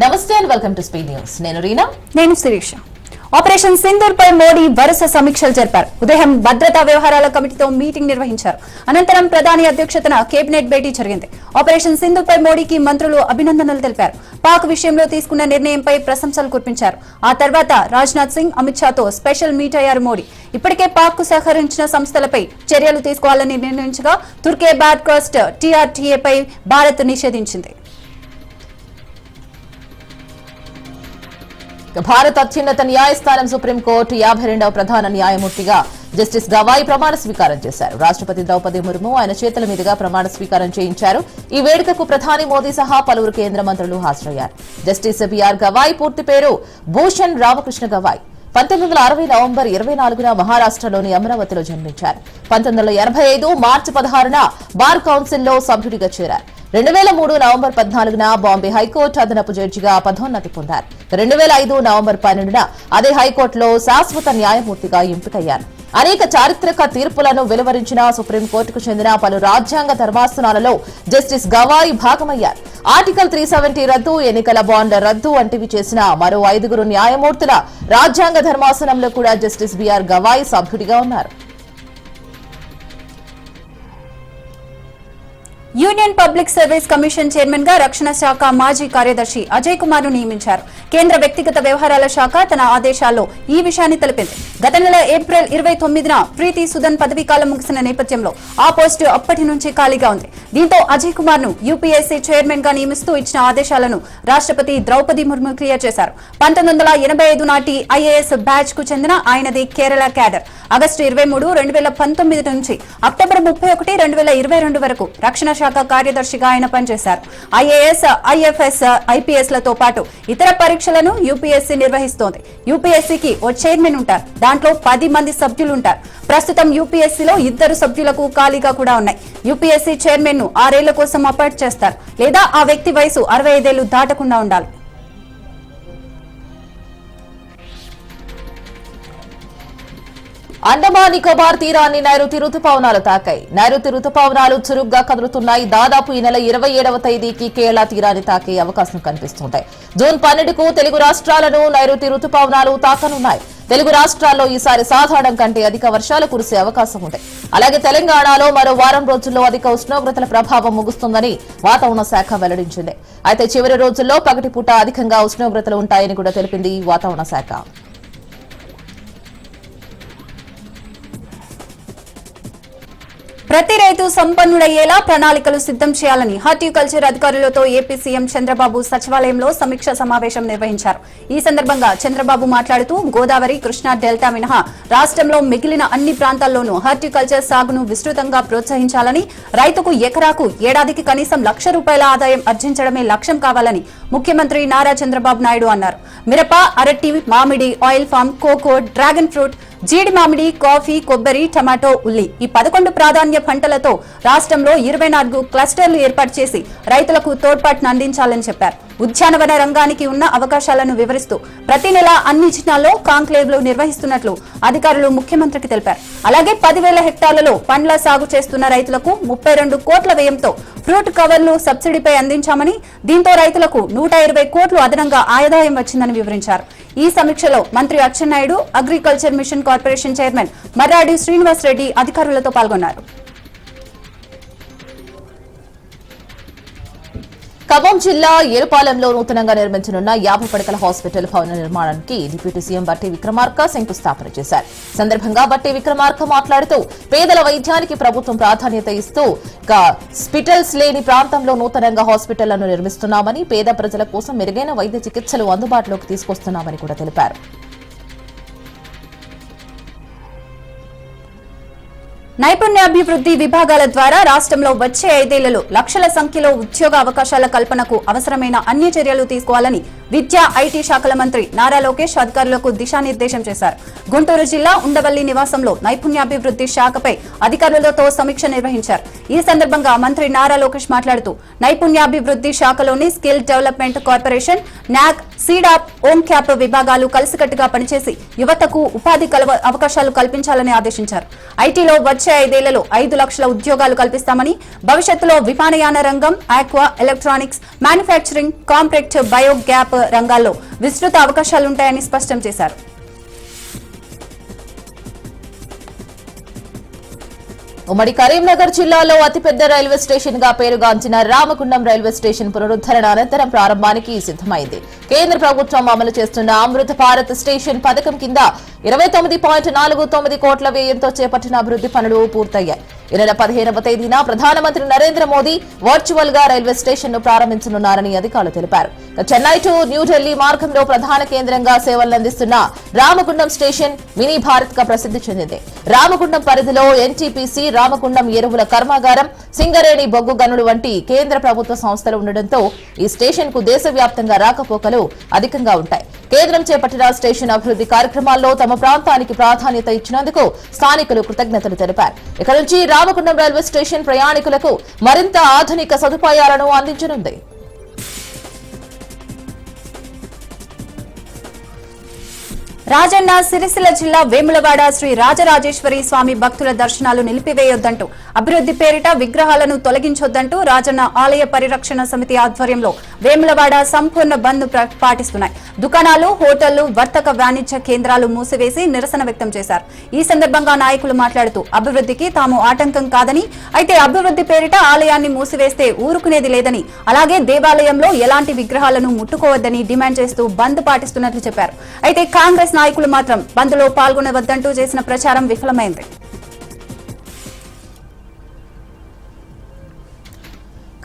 నమస్తే and welcome to speed news. నేను రీనా. నేను శిరీష. ఆపరేషన్ సింధూర్ పై మోడీ వరుస సమీక్షలు జరిపారు. ఉదయం భద్రతా వ్యవహారాల కమిటీతో మీటింగ్ నిర్వహించారు. అనంతరం ప్రధాని అధ్యక్షతన కేబినెట్ భేటీ జరిగింది. ఆపరేషన్ సింధూర్ పై మోడీకి మంత్రులు అభినందనలు తెలిపారు. పాక్ విషయంలో తీసుకున్న నిర్ణయంపై ప్రశంసలు కురిపించారు. ఆ తర్వాత రాజ్నాథ్ సింగ్, అమిత్ షాతో స్పెషల్ మీట్ అయ్యారు మోడీ. ఇప్పటికే పాక్ కు సహకరించిన సంస్థలపై చర్యలు తీసుకోవాలని నిర్ణయించగా తుర్కే బ్రాడ్కాస్ట్ TRTA పై భారత్ నిషేధించింది. భారత అత్యున్నత న్యాయస్థానం సుప్రీంకోర్టు 52వ ప్రధాన న్యాయమూర్తిగా జస్టిస్ గవాయి ప్రమాణ స్వీకారం చేశారు. రాష్ట్రపతి ద్రౌపది ముర్ము ఆయన చేతుల మీదుగా ప్రమాణ స్వీకారం చేయించారు. ఈ వేడుకకు ప్రధాని మోదీ సహా పలువురు కేంద్ర మంత్రులు హాజరయ్యారు. జస్టిస్ బిఆర్ గవాయి పూర్తి పేరు భూషణ్ రామకృష్ణ గవాయి. 1960 నవంబర్ 24న మహారాష్ట్రలోని అమరావతిలో జన్మించారు. 1985 మార్చి 16న బార్ కౌన్సిల్లో సభ్యుడిగా చేరారు. 2003 నవంబర్ 14న బాంబే హైకోర్టు అదనపు జడ్జిగా పదోన్నతి పొందారు. 2005 నవంబర్ 12న అదే హైకోర్టులో శాశ్వత న్యాయమూర్తిగా ఎంపికయ్యారు. అనేక చారిత్రక తీర్పులను వెలువరించిన సుప్రీంకోర్టుకు చెందిన పలు రాజ్యాంగ ధర్మాసనాలలో జస్టిస్ గవాయి భాగమయ్యారు. ఆర్టికల్ 370 రద్దు, ఎన్నికల బాండ్ల రద్దు వంటివి చేసిన మరో 5 న్యాయమూర్తుల రాజ్యాంగ ధర్మాసనంలో కూడా జస్టిస్ బిఆర్ గవాయి సభ్యుడిగా ఉన్నారు. Union public service commission chairman గా రక్షణ శాఖ మాజీ కార్యదర్శి అజయ్ కుమార్ ను నియమించారు. కేంద్ర వ్యక్తిగత వ్యవహారాల శాఖ తన ఆదేశాల్లో ఈ విషయాన్ని తెలిపింది. గత నెల ఏప్రిల్ 29న ప్రీతి సుదన్ పదవీకాలం ముగిసిన నేపథ్యంలో ఆ పోస్టు అప్పటి నుంచి ఖాళీగా ఉంది. దీంతో అజయ్ కుమార్ ను యూపీఎస్సీ చైర్మన్ గా నియమిస్తూ ఇచ్చిన ఆదేశాలను రాష్ట్రపతి ద్రౌపది ముర్ము క్లియర్ చేశారు. 1985 నాటి ఐఏఎస్ బ్యాచ్ కు చెందిన ఆయనది కేరళ క్యాడర్. ఆగస్టు 23, 2019 నుంచి అక్టోబర్ 31, 2022 వరకు రక్షణ శాఖ కార్యదర్శిగా ఆయన పనిచేశారు. ఐఏఎస్, IFS, IPS లతో పాటు ఇతర పరీక్షలను యూపీఎస్సీ నిర్వహిస్తోంది. యూపీఎస్సీకి ఓ చైర్మన్ ఉంటారు. దాంట్లో 10 మంది సభ్యులుంటారు. ప్రస్తుతం యూపీఎస్సీలో 2 సభ్యులకు ఖాళీగా కూడా ఉన్నాయి. యూపీఎస్సీ చైర్మన్ ను 6 ఏళ్ల కోసం అపాయింట్ చేస్తారు. లేదా ఆ వ్యక్తి వయసు 65 ఏళ్లు దాటకుండా ఉండాలి. అండమాన్ నికోబార్ తీరాన్ని నైరుతి రుతుపవనాలు తాకాయి. నైరుతి రుతుపవనాలు చురుగ్గా కదులుతున్నాయి. దాదాపు ఈ నెల 27వ తేదీకి కేరళ తీరాన్ని తాకే అవకాశం కనిపిస్తుంటాయి. జూన్ 12కు తెలుగు రాష్ట్రాలను నైరుతి రుతుపవనాలు తాకనున్నాయి. తెలుగు రాష్ట్రాల్లో ఈసారి సాధారణం కంటే అధిక వర్షాలు కురిసే అవకాశం ఉంది. అలాగే తెలంగాణలో మరో వారం రోజుల్లో అధిక ఉష్ణోగ్రతల ప్రభావం ముగుస్తుందని వాతావరణ శాఖ వెల్లడించింది. అయితే చివరి రోజుల్లో పగటిపూట అధికంగా ఉష్ణోగ్రతలు ఉంటాయని కూడా తెలిపింది వాతావరణ శాఖ. ప్రతి రైతు సంపన్నుడయ్యేలా ప్రణాళికలు సిద్ధం చేయాలని హార్టికల్చర్ అధికారులతో ఏపీ సీఎం చంద్రబాబు సచివాలయంలో సమీక్ష సమావేశం నిర్వహించారు. ఈ సందర్భంగా చంద్రబాబు మాట్లాడుతూ గోదావరి, కృష్ణా డెల్టా మినహా రాష్ట్రంలో మిగిలిన అన్ని ప్రాంతాల్లోనూ హార్టికల్చర్ సాగును విస్తృతంగా ప్రోత్సహించాలని, రైతుకు ఎకరాకు ఏడాదికి కనీసం ₹1,00,000 ఆదాయం ఆర్జించడమే లక్ష్యం కావాలని ముఖ్యమంత్రి నారా చంద్రబాబు నాయుడు అన్నారు. మిరప, అరటి, మామిడి, oil palm, cocoa, dragon fruit, జీడి మామిడి, కాఫీ, కొబ్బరి, టమాటో, ఉల్లి ఈ 11 ప్రాధాన్య పంటలతో రాష్ట్రంలో 24 క్లస్టర్లు ఏర్పాటు చేసి రైతులకు తోడ్పాటును అందించాలని చెప్పారు. ఉద్యానవన రంగానికి ఉన్న అవకాశాలను వివరిస్తూ ప్రతి నెల అన్ని జిల్లాల్లో కాంక్లేవ్లు నిర్వహిస్తున్నట్లు అధికారులు ముఖ్యమంత్రికి తెలిపారు. అలాగే 10,000 హెక్టార్లలో పండ్ల సాగు చేస్తున్న రైతులకు 32 కోట్ల వ్యయంతో ఫ్రూట్ కవర్లు సబ్సిడీపై అందించామని, దీంతో రైతులకు 120 కోట్లు అదనంగా ఆదాయం వచ్చిందని వివరించారు. ఈ సమీక్షలో మంత్రి Atchannaidu, agriculture mission corporation chairman Marradi Srinivas Reddy అధికారులతో పాల్గొన్నారు. ఖమ్మం జిల్లా ఏరుపాలెంలో నూతనంగా నిర్మించనున్న 50 పడకల హాస్పిటల్ భవన నిర్మాణానికి డిప్యూటీ సీఎం బట్టి విక్రమార్క శంకుస్థాపన చేశారు. సందర్భంగా బట్టి విక్రమార్క మాట్లాడుతూ పేదల వైద్యానికి ప్రభుత్వం ప్రాధాన్యత ఇస్తూ హాస్పిటల్స్ లేని ప్రాంతంలో నూతనంగా హాస్పిటళ్లను నిర్మిస్తున్నామని, పేద ప్రజల కోసం మెరుగైన వైద్య చికిత్సలు అందుబాటులోకి తీసుకొస్తున్నామని కూడా తెలిపారు. నైపుణ్యాభివృద్ధి విభాగాల ద్వారా రాష్ట్రంలో వచ్చే 5 ఏళ్లలో లక్షల సంఖ్యలో ఉద్యోగ అవకాశాల కల్పనకు అవసరమైన అన్ని చర్యలు తీసుకోవాలని విద్యా, ఐటీ శాఖల మంత్రి నారా లోకేష్ అధికారులకు దిశానిర్దేశం చేశారు. గుంటూరు జిల్లా ఉండవల్లి నివాసంలో నైపుణ్యాభివృద్ధి శాఖపై అధికారులతో సమీక్ష నిర్వహించారు. ఈ సందర్భంగా మంత్రి నారా లోకేష్ మాట్లాడుతూ నైపుణ్యాభివృద్ధి శాఖలోని skill development corporation, NAC, SEEDAP, OMCAP విభాగాలు కలిసికట్టుగా పనిచేసి యువతకు ఉపాధి అవకాశాలు కల్పించాలని ఆదేశించారు. ఐటీలో వచ్చే 5 ఏళ్లలో 5 లక్షల ఉద్యోగాలు కల్పిస్తామని, భవిష్యత్తులో విమానయాన రంగం, aqua, electronics, manufacturing, contract, bio gap రంగాల్లో విస్తృత అవకాశాలుంటాయని స్పష్టం చేశారు. ఉమ్మడి కరీంనగర్ జిల్లాలో అతిపెద్ద రైల్వే స్టేషన్ గా పేరుగాంచిన రామగుండం రైల్వే స్టేషన్ పునరుద్ధరణ అనంతరం ప్రారంభానికి సిద్దమైంది. కేంద్ర ప్రభుత్వం అమలు చేస్తున్న అమృత భారత్ స్టేషన్ పథకం కింద 29.49 కోట్ల వ్యయంతో చేపట్టిన అభివృద్ధి పనులు పూర్తయ్యాయి. ఈ నెల 15వ తేదీన ప్రధానమంత్రి నరేంద్ర మోదీ వర్చువల్ గా రైల్వే స్టేషన్ ను ప్రారంభించనున్నారని అధికారులు తెలిపారు. చెన్నై టు న్యూఢిల్లీ మార్గంలో ప్రధాన కేంద్రంగా సేవలందిస్తున్న రామగుండం స్టేషన్ మినీ భారత్ గా ప్రసిద్ధి చెందింది. రామగుండం పరిధిలో ఎన్టీపీసీ, రామగుండం ఎరువుల కర్మాగారం, సింగరేణి బొగ్గు గనులు వంటి కేంద్ర ప్రభుత్వ సంస్థలు ఉండడంతో ఈ స్టేషన్ కు దేశవ్యాప్తంగా రాకపోకలు అధికంగా ఉంటాయి. కేంద్రం చేపట్టిన స్టేషన్ అభివృద్ధి కార్యక్రమాల్లో తమ ప్రాంతానికి ప్రాధాన్యత ఇచ్చినందుకు స్థానికులు కృతజ్ఞతలు తెలిపారు. ఇక నుంచి రామగుండం రైల్వే స్టేషన్ ప్రయాణికులకు మరింత ఆధునిక సదుపాయాలను అందించనుంది. రాజన్న సిరిసిల్ల జిల్లా వేములవాడ శ్రీ రాజరాజేశ్వరి స్వామి భక్తుల దర్శనాలు నిలిపివేయొద్దంటూ, అభివృద్ధి పేరిట విగ్రహాలను తొలగించొద్దంటూ రాజన్న ఆలయ పరిరక్షణ సమితి ఆధ్వర్యంలో వేములవాడ సంపూర్ణ బంద్ పాటిస్తున్నాయి. దుకాణాలు, హోటళ్లు, వర్తక వాణిజ్య కేంద్రాలు మూసివేసి నిరసన వ్యక్తం చేశారు. ఈ సందర్భంగా నాయకులు మాట్లాడుతూ అభివృద్ధికి తాము ఆటంకం కాదని, అయితే అభివృద్ధి పేరిట ఆలయాన్ని మూసివేస్తే ఊరుకునేది లేదని, అలాగే దేవాలయంలో ఎలాంటి విగ్రహాలను ముట్టుకోవద్దని డిమాండ్ చేస్తూ బంద్ పాటిస్తున్నట్లు చెప్పారు. అయితే కాంగ్రెస్ నాయకులు మాత్రం బంద్ లో పాల్గొనవద్దంటూ చేసిన ప్రచారం విఫలమైంది.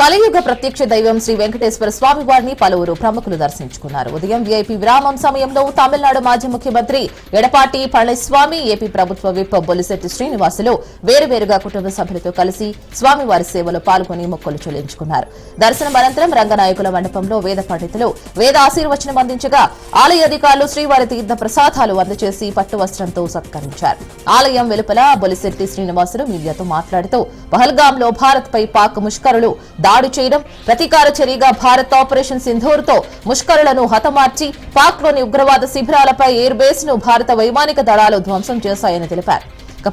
కలియుగ ప్రత్యక్ష దైవం శ్రీ వెంకటేశ్వర స్వామి వారిని పలువురు ప్రముఖులు దర్శించుకున్నారు. ఉదయం వీఐపీ విరామం సమయంలో తమిళనాడు మాజీ ముఖ్యమంత్రి ఎడపాటి పళనిస్వామి, ఏపీ ప్రభుత్వ విప్ బొలిశెట్టి శ్రీనివాసులు వేరువేరుగా కుటుంబ సభ్యులతో కలిసి స్వామివారి సేవలో పాల్గొని మొక్కులు చెల్లించుకున్నారు. దర్శనం అనంతరం రంగనాయకుల మండపంలో వేద పండితులు వేద ఆశీర్వచనం అందించగా ఆలయ అధికారులు శ్రీవారి తీర్థ ప్రసాదాలు అందజేసి పట్టు వస్త్రంతో సత్కరించారు. ఆలయం వెలుపల బొలిశెట్టి శ్రీనివాసులు మీడియాతో మాట్లాడుతూ పహల్గాంలో భారత్ పై పాక్ ముష్కరులు దాడి చేయడం ప్రతీకార చర్యగా భారత్ ఆపరేషన్ సింధూర్తో ముష్కరులను హతమార్చి పాక్లోని ఉగ్రవాద శిబిరాలపై ఎయిర్ బేస్ ను భారత వైమానిక దళాలు ధ్వంసం చేశాయని తెలిపారు.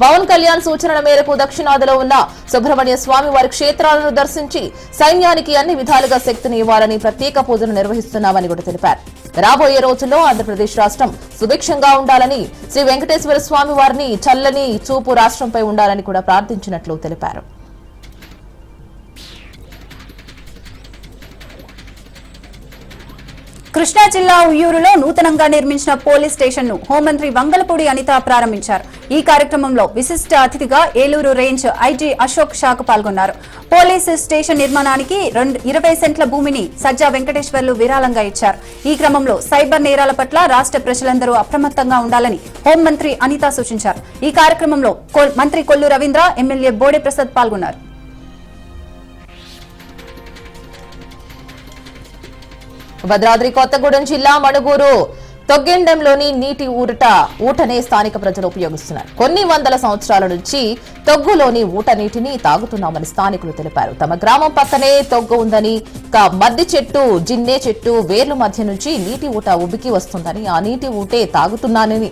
పవన్ కళ్యాణ్ సూచనల మేరకు దక్షిణాదిలో ఉన్న సుబ్రహ్మణ్య స్వామి వారి క్షేత్రాలను దర్శించి సైన్యానికి అన్ని విధాలుగా శక్తిని ఇవ్వాలని ప్రత్యేక పూజలు నిర్వహిస్తున్నామని కూడా తెలిపారు. రాబోయే రోజుల్లో ఆంధ్రప్రదేశ్ రాష్ట్రం సుభిక్షంగా ఉండాలని, శ్రీ వెంకటేశ్వర స్వామి వారిని చల్లని చూపు రాష్ట్రంపై ఉండాలని కూడా ప్రార్థించినట్లు తెలిపారు. కృష్ణా జిల్లా ఉయ్యూరులో నూతనంగా నిర్మించిన పోలీస్ స్టేషన్ ను హోంమంత్రి వంగలపూడి అనిత ప్రారంభించారు. ఈ కార్యక్రమంలో విశిష్ట అతిథిగా ఏలూరు రేంజ్ ఐజీ అశోక్ షాకు పాల్గొన్నారు. పోలీస్ స్టేషన్ నిర్మాణానికి 20 సెంట్ల భూమిని సజ్జా వెంకటేశ్వర్లు విరాళంగా ఇచ్చారు. ఈ క్రమంలో సైబర్ నేరాల పట్ల రాష్ట్ర ప్రజలందరూ అప్రమత్తంగా ఉండాలని హోంమంత్రి అనిత సూచించారు. ఈ కార్యక్రమంలో మంత్రి కొల్లు రవీంద్ర, ఎమ్మెల్యే బోడే ప్రసాద్ పాల్గొన్నారు. భద్రాద్రి కొత్తగూడెం జిల్లా మణుగూరు తొగ్గెండంలోని నీటి ఊటనే స్థానిక ప్రజలు ఉపయోగిస్తున్నారు. కొన్ని వందల సంవత్సరాల నుంచి తొగ్గులోని ఊట నీటిని తాగుతున్నామని స్థానికులు తెలిపారు. తమ గ్రామం పక్కనే తొగ్గు ఉందని, మద్ది చెట్టు, జిన్నే చెట్టు వేర్ల మధ్య నుంచి నీటి ఊట ఉబికి వస్తుందని, ఆ నీటి ఊటే తాగుతున్నానని,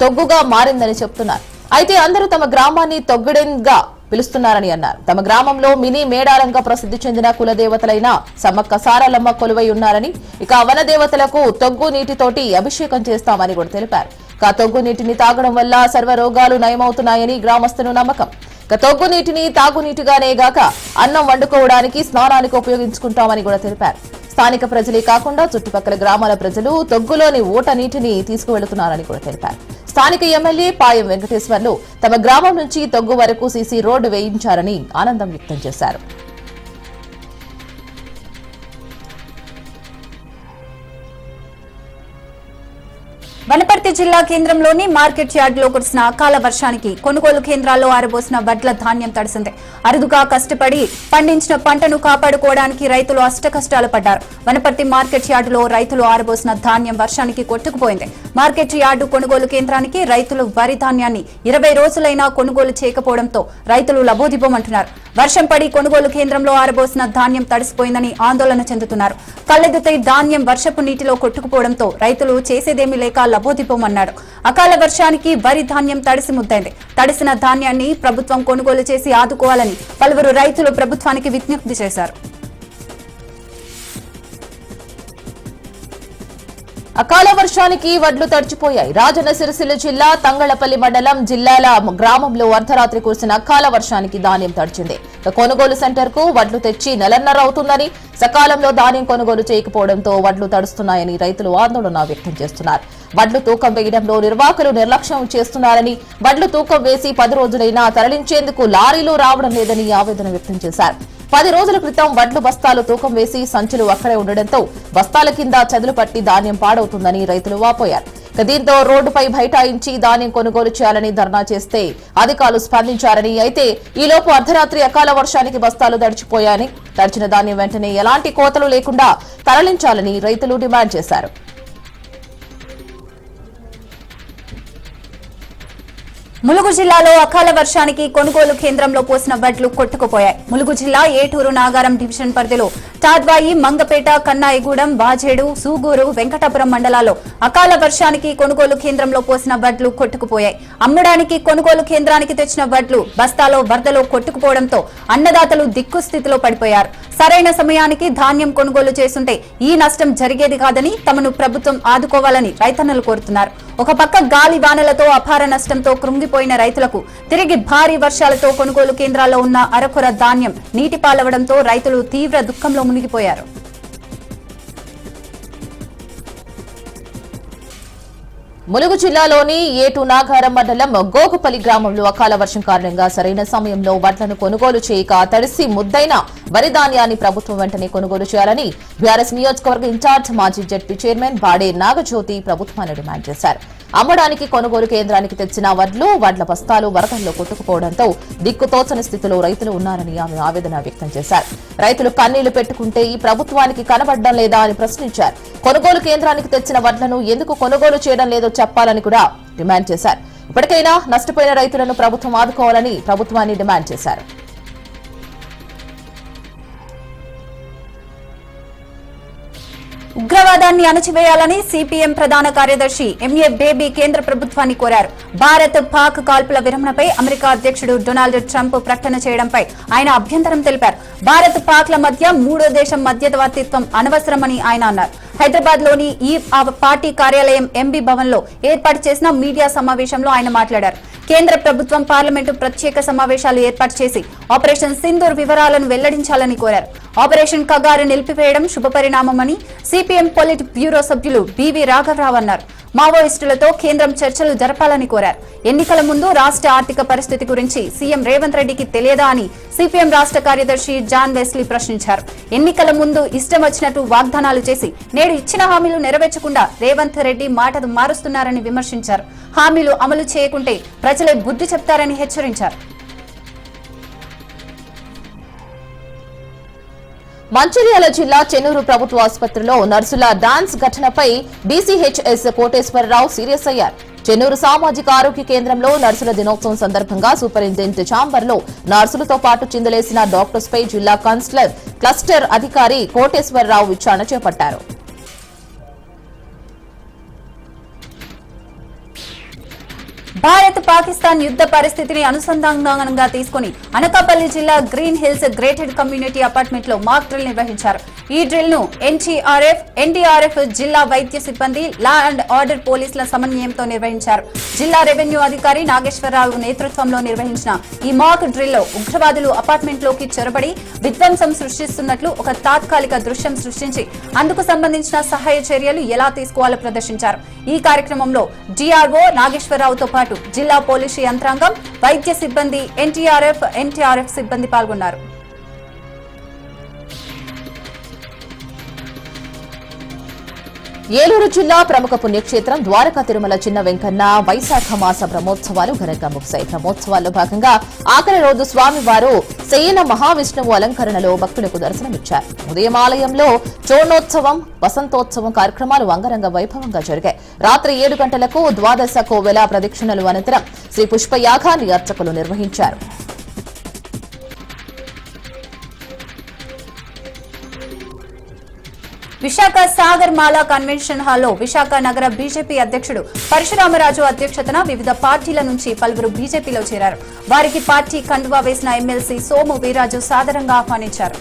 తొగ్గుగా మారిందని చెప్తున్నారు. అయితే అందరూ తమ గ్రామాన్ని తొగ్గుడెంగా పిలుస్తున్నారని అన్నారు. తమ గ్రామంలో మినీ మేడారంగా ప్రసిద్ధి చెందిన కులదేవతలైన సమ్మక్క సారలమ్మ కొలువై ఉన్నారని, ఇక వనదేవతలకు తొగ్గు నీటితోటి అభిషేకం చేస్తామని కూడా తెలిపారు. తొగ్గు నీటిని తాగడం వల్ల సర్వ రోగాలు నయమవుతున్నాయని గ్రామస్తుల నమ్మకం. తొగ్గు నీటిని తాగునీటిగానే గాక అన్నం వండుకోవడానికి, స్నానానికి ఉపయోగించుకుంటామని కూడా తెలిపారు. స్థానిక ప్రజలే కాకుండా చుట్టుపక్కల గ్రామాల ప్రజలు తొగ్గులోని ఊట నీటిని తీసుకువెళుతున్నారని కూడా తెలిపారు. స్థానిక ఎమ్మెల్యే పాయం వెంకటేశ్వర్లు తమ గ్రామం నుంచి తొగ్గు వరకు సీసీ రోడ్డు వేయించారని ఆనందం వ్యక్తం చేశారు. వనపర్తి జిల్లా కేంద్రంలోని మార్కెట్ యార్డులో కురిసిన అకాల వర్షానికి కొనుగోలు కేంద్రాల్లో ఆరబోసిన వడ్ల ధాన్యం తడిసింది. అరుదుగా కష్టపడి పండించిన పంటను కాపాడుకోవడానికి రైతులు అష్టకష్టాలు పడ్డారు. వనపర్తి మార్కెట్ యార్డులో రైతులు ఆరబోసిన ధాన్యం వర్షానికి కొట్టుకుపోయింది. మార్కెట్ యార్డు కొనుగోలు కేంద్రానికి రైతులు వరి ధాన్యాన్ని 20 రోజులైనా కొనుగోలు చేయకపోవడంతో రైతులు లబోదిబోమంటున్నారు. వర్షం పడి కొనుగోలు కేంద్రంలో ఆరబోసిన ధాన్యం తడిసిపోయిందని ఆందోళన చెందుతున్నారు. కళ్ళెదుటై ధాన్యం వర్షపు నీటిలో కొట్టుకుపోవడంతో రైతులు చేసేదేమీ లేక లబోదిపోమన్నాడు. అకాల వర్షానికి వరి ధాన్యం తడిసి ముద్దైంది. తడిసిన ధాన్యాన్ని ప్రభుత్వం కొనుగోలు చేసి ఆదుకోవాలని పలువురు రైతులు ప్రభుత్వానికి విజ్ఞప్తి చేశారు. అకాల వర్షానికి వడ్లు తడిచిపోయాయి. రాజన్న సిరిసిల్ల జిల్లా తంగళపల్లి మండలం జిల్లాల గ్రామంలో అర్ధరాత్రి కురిసిన అకాల వర్షానికి ధాన్యం తడిచింది. కొనుగోలు సెంటర్ కు వడ్లు తెచ్చి నెలన్నర అవుతుందని, సకాలంలో ధాన్యం కొనుగోలు చేయకపోవడంతో వడ్లు తడుస్తున్నాయని రైతులు ఆందోళన వ్యక్తం చేస్తున్నారు. వడ్లు తూకం వేయడంలో నిర్వాహకులు నిర్లక్ష్యం చేస్తున్నారని, వడ్లు తూకం వేసి 10 రోజులైనా తరలించేందుకు లారీలు రావడం లేదని ఆవేదన వ్యక్తం చేశారు. 10 రోజుల క్రితం వడ్లు బస్తాలు తూకం వేసి సంచులు అక్కడే ఉండడంతో బస్తాల కింద చెదలు పట్టి ధాన్యం పాడవుతుందని రైతులు వాపోయారు. దీంతో రోడ్డుపై బైఠాయించి ధాన్యం కొనుగోలు చేయాలని ధర్నా చేస్తే అధికారులు స్పందించారని, అయితే ఈలోపు అర్ధరాత్రి అకాల వర్షానికి బస్తాలు తడిచిపోయాయని, తడిచిన ధాన్యం వెంటనే ఎలాంటి కోతలు లేకుండా తరలించాలని రైతులు డిమాండ్ చేశారు. ములుగు జిల్లాలో అకాల వర్షానికి కొనుగోలు కేంద్రంలో పోసిన వడ్లు కొట్టుకుపోయాయి. ములుగు జిల్లా ఏటూరు నాగారం డివిజన్ పరిధిలో తాడ్వాయి, మంగపేట, కన్నాయిగూడెం, వాజేడు, సూగూరు, వెంకటాపురం మండలాల్లో అకాల వర్షానికి కొనుగోలు కేంద్రంలో పోసిన వడ్లు కొట్టుకుపోయాయి. అమ్మడానికి కొనుగోలు కేంద్రానికి తెచ్చిన వడ్లు బస్తాలో వరదలో కొట్టుకుపోవడంతో అన్నదాతలు దిక్కు స్థితిలో పడిపోయారు. సరైన సమయానికి ధాన్యం కొనుగోలు చేస్తుంటే ఈ నష్టం జరిగేది కాదని తమను ప్రభుత్వం ఆదుకోవాలని రైతన్నలు కోరుతున్నారు. ఒక పక్క గాలి వానలతో అపార నష్టంతో కృంగిపోయిన రైతులకు తిరిగి భారీ వర్షాలతో కొనుగోలు కేంద్రాల్లో ఉన్న అరకొర ధాన్యం నీటిపాలవడంతో రైతులు తీవ్ర దుఃఖంలో మునిగిపోయారు. ములుగు జిల్లాలోని ఏటు నాగారం మండలం గోగుపల్లి గ్రామంలో అకాల వర్షం కారణంగా సరైన సమయంలో వడ్లను కొనుగోలు చేయక తడిసి ముద్దైన వరి ధాన్యాన్ని ప్రభుత్వం వెంటనే కొనుగోలు చేయాలని బీఆర్ఎస్ నియోజకవర్గ ఇన్ఛార్జ్ మాజీ జడ్పీ చైర్మన్ బాడే నాగజ్యోతి ప్రభుత్వాన్ని డిమాండ్ చేశారు. అమ్మడానికి కొనుగోలు కేంద్రానికి తెచ్చిన వడ్ల బస్తాలు వరదల్లో కొట్టుకుపోవడంతో దిక్కుతోచని స్థితిలో రైతులు ఉన్నారని ఆమె ఆవేదన వ్యక్తం చేశారు. రైతులు కన్నీళ్లు పెట్టుకుంటే ఈ ప్రభుత్వానికి కనబడడం లేదా అని ప్రశ్నించారు. కొనుగోలు కేంద్రానికి తెచ్చిన వడ్లను ఎందుకు కొనుగోలు చేయడం లేదో చెప్పాలని కూడా డిమాండ్ చేశారు. ఇప్పటికైనా నష్టపోయిన రైతులను ప్రభుత్వం ఆదుకోవాలని ప్రభుత్వాన్ని డిమాండ్ చేశారు. ఉగ్రవాదాన్ని అణచివేయాలని సిపిఎం ప్రధాన కార్యదర్శి ఎంఏ బేబీ కేంద్ర ప్రభుత్వాన్ని కోరారు. భారత్ పాక్ కాల్పుల విరమణపై అమెరికా అధ్యక్షుడు డొనాల్డ్ ట్రంప్ ప్రకటన చేయడంపై ఆయన అభ్యంతరం తెలిపారు. భారత్ పాక్ల మధ్య మూడో దేశం మధ్యవర్తిత్వం అనవసరమని ఆయన అన్నారు. హైదరాబాద్ లోని ఈ పార్టీ కార్యాలయం ఎంబీ భవన్ లో ఏర్పాటు చేసిన మీడియా సమావేశంలో ఆయన మాట్లాడారు. కేంద్ర ప్రభుత్వం పార్లమెంటు ప్రత్యేక సమావేశాలు ఏర్పాటు చేసి ఆపరేషన్ సింధూర్ వివరాలను వెల్లడించాలని కోరారు. ఆపరేషన్ కగారు నిలిపివేయడం శుభపరిణామమని సిపిఎం పొలిట్ బ్యూరో సభ్యులు బివి రాఘవరావు అన్నారు. మావోయిస్టులతో కేంద్రం చర్చలు జరపాలని కోరారు. ఎన్నికల ముందు రాష్ట్ర ఆర్థిక పరిస్థితి గురించి సీఎం రేవంత్ రెడ్డికి తెలియదా అని సిపిఎం రాష్ట్ర కార్యదర్శి జాన్ వెస్లీ ప్రశ్నించారు. ఎన్నికల ముందు ఇష్టం వచ్చినట్టు వాగ్దానాలు చేసి నేడు ఇచ్చిన హామీలు నెరవేర్చకుండా రేవంత్ రెడ్డి మాట మారుస్తున్నారని విమర్శించారు. హామీలు అమలు చేయకుంటే ప్రజలే బుద్ధి చెప్తారని హెచ్చరించారు. మంచిర్యాల జిల్లా చెన్నూరు ప్రభుత్వ ఆసుపత్రిలో నర్సుల డాన్స్ ఘటనపై డీసీహెచ్ఎస్ కోటేశ్వరరావు సీరియస్ అయ్యారు. చెన్నూరు సామాజిక ఆరోగ్య కేంద్రంలో నర్సుల దినోత్సవం సందర్భంగా సూపరింటెండెంట్ ఛాంబర్లో నర్సులతో పాటు చిందులేసిన డాక్టర్స్ పై జిల్లా క్లస్టర్ అధికారి కోటేశ్వరరావు విచారణ చేపట్టారు. భారత్ పాకిస్తాన్ యుద్ధ పరిస్థితిని అనుసంధానంగా తీసుకుని అనకాపల్లి జిల్లా green hills grated community apartment లో మాక్ డ్రిల్ నిర్వహించారు. ఈ డ్రిల్ ను ఎన్డీఆర్ఎఫ్ జిల్లా వైద్య సిబ్బంది, లా అండ్ ఆర్డర్ పోలీసుల సమన్వయంతో నిర్వహించారు. జిల్లా రెవెన్యూ అధికారి నాగేశ్వరరావు నేతృత్వంలో నిర్వహించిన ఈ మాక్ డ్రిల్ లో ఉగ్రవాదులు అపార్ట్మెంట్ లోకి చొరబడి విధ్వంసం సృష్టిస్తున్నట్లు ఒక తాత్కాలిక దృశ్యం సృష్టించి అందుకు సంబంధించిన సహాయ చర్యలు ఎలా తీసుకోవాలో ప్రదర్శించారు. ఈ కార్యక్రమంలో డిఆర్ఓ నాగేశ్వరరావుతో పాటు జిల్లా పోలీసు యంత్రాంగం, వైద్య సిబ్బంది, ఎన్టీఆర్ఎఫ్ సిబ్బంది పాల్గొన్నారు. ఏలూరు జిల్లా ప్రముఖ పుణ్యక్షేత్రం ద్వారకా తిరుమల చిన్న వెంకన్న వైశాఖ మాస బ్రహ్మోత్సవాలు ఘనంగా ముగిశాయి. బ్రహ్మోత్సవాల్లో భాగంగా ఆఖరి రోజు స్వామివారు శయన మహావిష్ణువు అలంకరణలో భక్తులకు దర్శనమిచ్చారు. ఉదయం ఆలయంలో చోణోత్సవం, వసంతోత్సవం కార్యక్రమాలు అంగరంగ వైభవంగా జరిగాయి. రాత్రి 7 గంటలకు ద్వాదశ కోవెల ప్రదక్షిణలు అనంతరం శ్రీ పుష్పయాగాన్ని అర్చకులు నిర్వహించారు. విశాఖ సాగర్ మాలా కన్వెన్షన్ హాల్లో విశాఖ నగర బీజేపీ అధ్యక్షుడు పరశురామరాజు అధ్యక్షతన వివిధ పార్టీల నుంచి పలువురు బీజేపీలో చేరారు. వారికి పార్టీ కండువా వేసిన ఎమ్మెల్సీ సోము వీర్రాజు సాదరంగా ఆహ్వానించారు.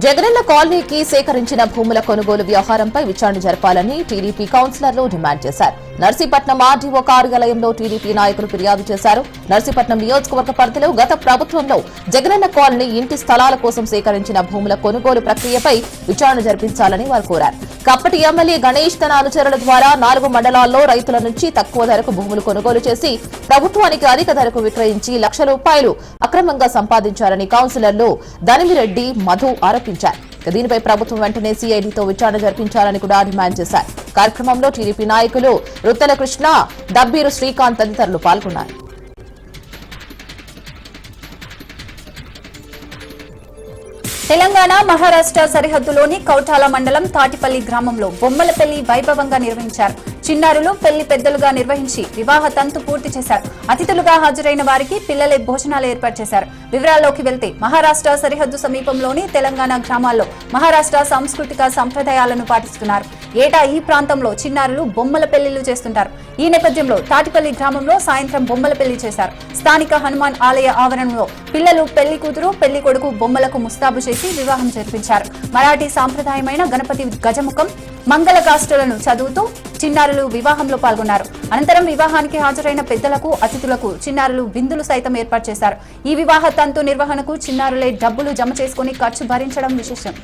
జగనన్న కాలనీకి సేకరించిన భూముల కొనుగోలు వ్యవహారంపై విచారణ జరపాలని టీడీపీ కౌన్సిలర్లు డిమాండ్ చేశారు. నర్సీపట్నం ఆర్డీఓ కార్యాలయంలో టీడీపీ నాయకులు ఫిర్యాదు చేశారు. నర్సీపట్నం నియోజకవర్గ పరిధిలో గత ప్రభుత్వంలో జగనన్న కాలనీ ఇంటి స్థలాల కోసం సేకరించిన భూముల కొనుగోలు ప్రక్రియపై విచారణ జరిపించాలని వారు కోరారు. కప్పటి ఎమ్మెల్యే గణేష్ తన అనుచరుల ద్వారా 4 మండలాల్లో రైతుల నుంచి తక్కువ ధరకు భూములు కొనుగోలు చేసి ప్రభుత్వానికి అధిక ధరకు విక్రయించి లక్షల రూపాయలు అక్రమంగా సంపాదించారని కౌన్సిలర్లు దనిమిరెడ్డి మధు ఆరోపించారు. దీనిపై ప్రభుత్వం వెంటనే సీఐడీతో విచారణ జరిపించాలని కూడా డిమాండ్ చేశారు. కార్యక్రమంలో టీడీపీ నాయకులు రుత్తల కృష్ణ, దబ్బీరు శ్రీకాంత్ తదితరులు పాల్గొన్నారు. తెలంగాణ మహారాష్ట్ర సరిహద్దులోని కౌటాల మండలం తాటిపల్లి గ్రామంలో బొమ్మల పెళ్లి వైభవంగా నిర్వహించారు. చిన్నారులు పెళ్లి పెద్దలుగా నిర్వహించి వివాహ తంతు పూర్తి చేశారు. అతిథులుగా హాజరైన వారికి పిల్లలే భోజనాలు ఏర్పాటు చేశారు. వివరాల్లోకి వెళ్తే మహారాష్ట్ర సరిహద్దు సమీపంలోని తెలంగాణ గ్రామాల్లో మహారాష్ట్ర సాంస్కృతిక సంప్రదాయాలను పాటిస్తున్నారు. ఏటా ఈ ప్రాంతంలో చిన్నారులు బొమ్మల పెళ్లిళ్లు చేస్తుంటారు. ఈ నేపథ్యంలో తాటిపల్లి గ్రామంలో సాయంత్రం బొమ్మల పెళ్లి చేశారు. స్థానిక హనుమాన్ ఆలయ ఆవరణలో పిల్లలు పెళ్లి కూతురు పెళ్లి కొడుకు బొమ్మలకు ముస్తాబు చేసి వివాహం జరిపించారు. మరాఠీ సాంప్రదాయమైన గణపతి గజముఖం మంగళగాష్ట్రాలను చదువుతూ చిన్నారులు వివాహంలో పాల్గొన్నారు. అనంతరం వివాహానికి హాజరైన పెద్దలకు అతిథులకు చిన్నారులు విందులు సైతం ఏర్పాటు చేశారు. ఈ వివాహ తంతు నిర్వహణకు చిన్నారులే డబ్బులు జమ చేసుకుని ఖర్చు భరించడం విశేషం.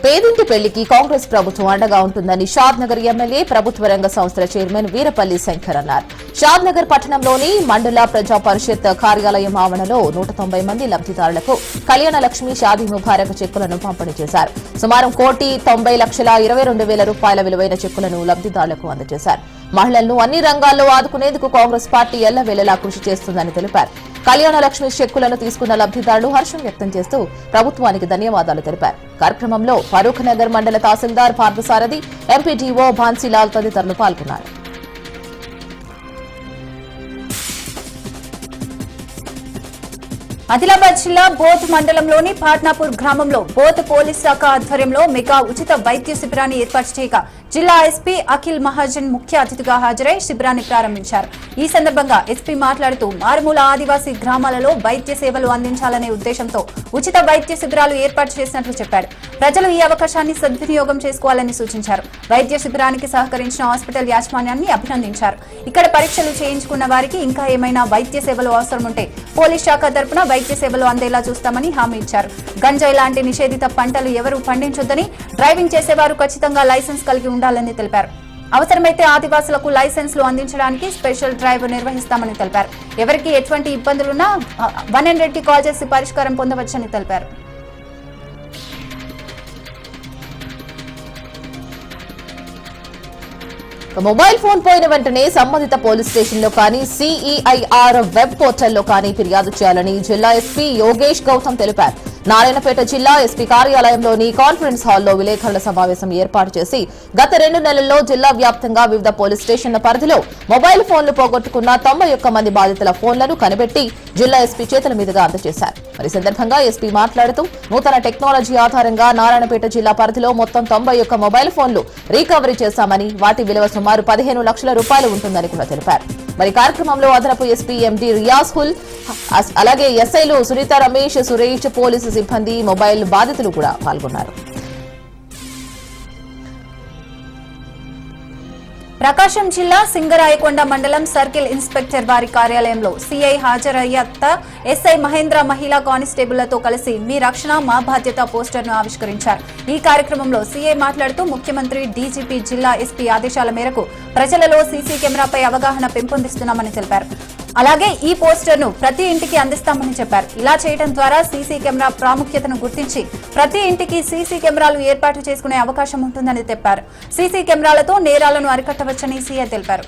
పేదింటి పెళ్లికి కాంగ్రెస్ ప్రభుత్వం అండగా ఉంటుందని షాద్నగర్ ఎమ్మెల్యే ప్రభుత్వ రంగ సంస్థల చైర్మన్ వీరపల్లి శంకర్ అన్నారు. షాద్నగర్ పట్టణంలోని మండల ప్రజా పరిషత్ కార్యాలయం ఆవరణలో 190 మంది లబ్దిదారులకు కళ్యాణ లక్ష్మి షాదీ ముబారక్ చెక్కులను పంపిణీ చేశారు. సుమారు 1,90,22,000 రూపాయల విలువైన చెక్కులను లబ్దిదారులకు అందజేశారు. మహిళలను అన్ని రంగాల్లో ఆదుకునేందుకు కాంగ్రెస్ పార్టీ ఎల్లవేళలా కృషి చేస్తుందని తెలిపారు. కళ్యాణ లక్ష్మి చెక్కులను తీసుకున్న లబ్దిదారులు హర్షం వ్యక్తం చేస్తూ ప్రభుత్వానికి ధన్యవాదాలు తెలిపారు. కార్యక్రమంలో ఫరూక్ నగర్ మండల తహసీల్దార్ పార్థసారథి, ఎంపీడీఓ భాన్సీలాల్ తదితరులు పాల్గొన్నారు. ఆదిలాబాద్ జిల్లా బోత్ మండలంలోని పాట్నాపూర్ గ్రామంలో బోత్ పోలీస్ శాఖ ఆధ్వర్యంలో మెగా ఉచిత వైద్య శిబిరాన్ని ఏర్పాటు చేయగా జిల్లా ఎస్పీ అఖిల్ మహాజన్ ముఖ్య అతిథిగా హాజరై శిబిరాన్ని ప్రారంభించారు. ఈ సందర్భంగా ఎస్పీ మాట్లాడుతూ మారుమూల ఆదివాసీ గ్రామాలలో వైద్య సేవలు అందించాలనే ఉద్దేశంతో ఉచిత వైద్య శిబిరాలు ఏర్పాటు చేసినట్లు చెప్పారు. ప్రజలు ఈ అవకాశాన్ని సద్వినియోగం చేసుకోవాలని సూచించారు. వైద్య శిబిరానికి సహకరించిన హాస్పిటల్ యాజమాన్యాన్ని అభినందించారు. ఇక్కడ పరీక్షలు చేయించుకున్న వారికి ఇంకా ఏమైనా వైద్య సేవలు అవసరం ఉంటే పోలీస్ శాఖ తరపున వైద్య సేవలు అందేలా చూస్తామని హామీ ఇచ్చారు. గంజాయి లాంటి నిషేధిత పంటలు ఎవరూ పండించొద్దని, డ్రైవింగ్ చేసేవారు ఖచ్చితంగా లైసెన్స్ కలిగి ఉండాలని తెలిపారు. అవసరమైతే ఆదివాసులకు లైసెన్స్లు అందించడానికి స్పెషల్ డ్రైవ్ నిర్వహిస్తామని తెలిపారు. ఎవరికి ఎటువంటి ఇబ్బందులున్నా 100కి కాల్ చేసి పరిష్కారం పొందవచ్చని తెలిపారు. మొబైల్ ఫోన్ పోయిన వెంటనే సంబంధిత పోలీస్ స్టేషన్ లో కానీ సిఈఐఆర్ వెబ్ పోర్టల్లో కానీ ఫిర్యాదు చేయాలని జిల్లా ఎస్పీ యోగేష్ గౌతమ్ తెలిపారు. నారాయణపేట జిల్లా ఎస్పీ కార్యాలయంలోని కాన్ఫరెన్స్ హాల్లో విలేకరుల సమావేశం ఏర్పాటు చేసి గత 2 నెలల్లో జిల్లా వ్యాప్తంగా వివిధ పోలీస్ స్టేషన్ల పరిధిలో మొబైల్ ఫోన్లు పోగొట్టుకున్న 91 మంది బాధితుల ఫోన్లను కనిపెట్టి జిల్లా ఎస్పీ చేతుల మీదుగా అందజేశారు. మరి సందర్భంగా ఎస్పీ మాట్లాడుతూ నూతన టెక్నాలజీ ఆధారంగా నారాయణపేట జిల్లా పరిధిలో మొత్తం 91 మొబైల్ ఫోన్లు రీకవరీ చేశామని, వాటి విలువ సుమారు 15 లక్షల రూపాయలు ఉంటుందని కూడా తెలిపారు. మరి కార్యక్రమంలో అదనపు ఎస్పీ ఎండి రియాజ్ హుల్, అలాగే ఎస్ఐలు సునీత, రమేష్, సురేష్, పోలీసు సిబ్బంది, మొబైల్ బాధితులు కూడా పాల్గొన్నారు. ప్రకాశం జిల్లా సింగరాయకొండ మండలం సర్కిల్ ఇన్స్పెక్టర్ వారి కార్యాలయంలో సీఐ హాజరయ్యత్త, ఎస్ఐ మహేంద్ర మహిళా కానిస్టేబుళ్లతో కలిసి మీ రక్షణ మా బాధ్యత పోస్టర్ను ఆవిష్కరించారు. ఈ కార్యక్రమంలో సీఐ మాట్లాడుతూ ముఖ్యమంత్రి, డీజీపీ, జిల్లా ఎస్పీ ఆదేశాల మేరకు ప్రజలలో సీసీ కెమెరాపై అవగాహన పెంపొందిస్తున్నామని తెలిపారు. అలాగే ఈ పోస్టర్ను ప్రతి ఇంటికి అందిస్తామని చెప్పారు. ఇలా చేయడం ద్వారా సీసీ కెమెరా ప్రాముఖ్యతను గుర్తించి ప్రతి ఇంటికి సీసీ కెమెరాలు ఏర్పాటు చేసుకునే అవకాశం ఉంటుందని చెప్పారు. సీసీ కెమెరాలతో నేరాలను అరికట్టవచ్చని సీఐ తెలిపారు.